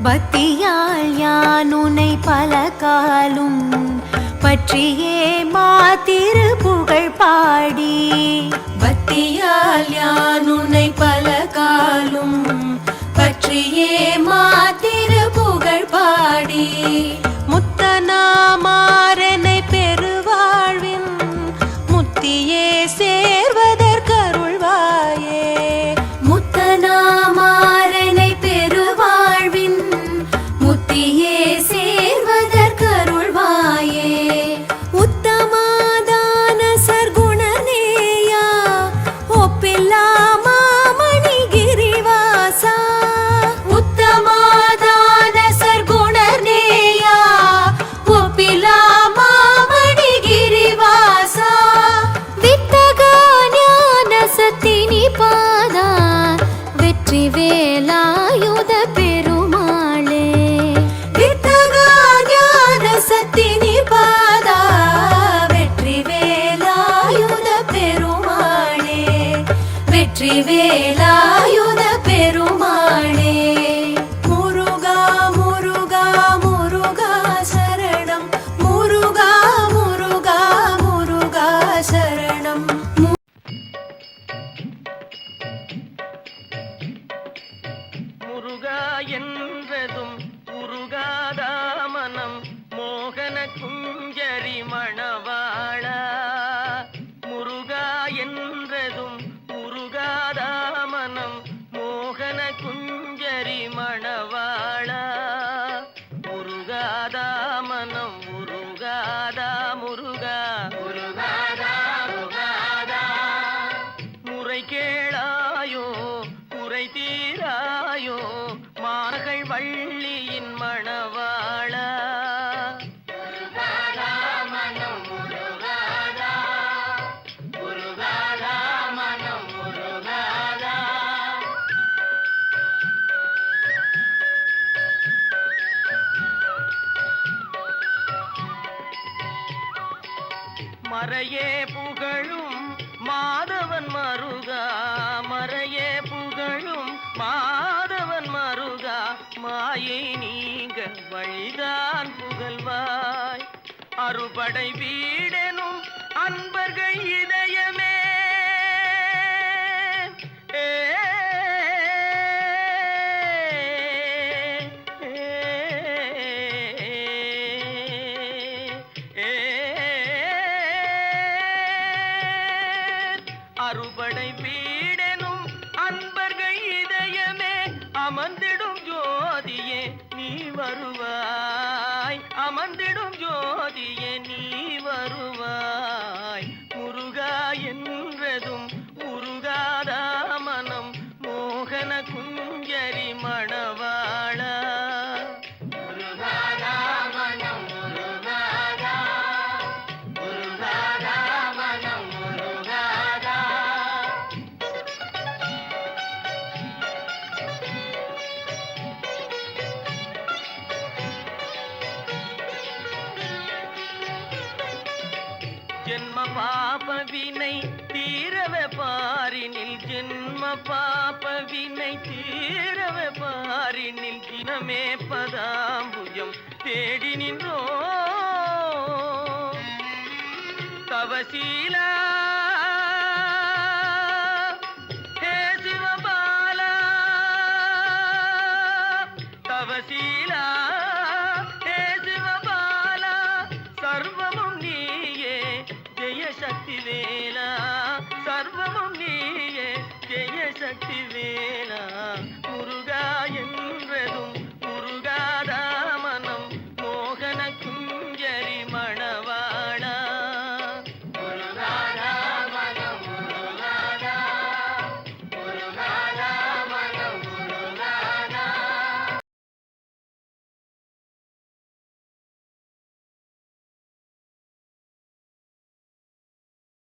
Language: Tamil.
பக்தியால் யான் உன்னை பல காலும் பற்றியே மாத்திரு புகழ் பாடி பக்தியால் யான் உன்னை பல காலும் பற்றியே மாத்திரு புகழ் பாடி முத்தனாமாறனை பெருவாழ்வின் முத்தியே சேர்வதற்கருள்வாயே முத்தனாமாறனை பெருவாழ்வின் முத்தியே சேர்வதற்கருள்வாயே உத்தமாதான சர்க்குணநேயா ஒப்பில்லா மாமணி கிரிவாசா உத்தமாதான சர்க்குணநேயா ஒப்பில்லா மாமணி கிரிவாசா வித்தகா ஞான சத்தினி பாதா வெற்றி வேலாயுத பெருமாளே வித்தகா ஞான சத்தினி பாதா வெற்றி வேலாயுத பெருமாளே வெற்றி வேலாயுத பெருமாளே முருகா முருகா முருகா சரணம் முருகா முருகா முருகா சரணம் முருகா என்றதும் உருகாதா மனம் மோகன குஞ்சரி மணவாளா முருகா என்றதும் உருகாதா மனம் மோகன குஞ்சரி மணவாளா முருகாதா மனம் முருகாதா முருகா முருகாதா முருகாதா முறை கேளாயோ குறை தீராயோ மார்கள் வள்ளியின் மணவாளா முருகாதா மனம் முருகாதா முருகாதா மனம் முருகாதா மறையே புகழும் மாதவன் மருகா மறையே புகழும் மாதவன் மருகா மாயை நீங்க வழிதான் புகழ்வாய் அறுபடை வீடெனும் அன்பர்கள் இதயமே ஏ, அறுபடை வீடெனும் அன்பர்கள் இதயமே அமர்ந்திடும் ஜோதியே நீ வருவாய் அமர்ந்திடும் ஜோதியே நீ வருவாய் முருகா என்றதும் முருகாதா மனம் மோகன குஞ்சரி மணவாளா முருகாதா மனம் முருகாதா முருகாதா மனம் முருகாதா ஜென்ம பாப வினை தீரவே பாரினில் ஜென்ம பாப வினை தீரவே பாரினில் தினமே பதாம்புஜம் தேடி நின்றோ தவசீலா ஹே சிவபாலா தவசீலா ஹே சிவபாலா சர்வமும் நீயே ஜெய சக்தி வேலா சர்வமும் நீயே ஜெய சக்தி வேலா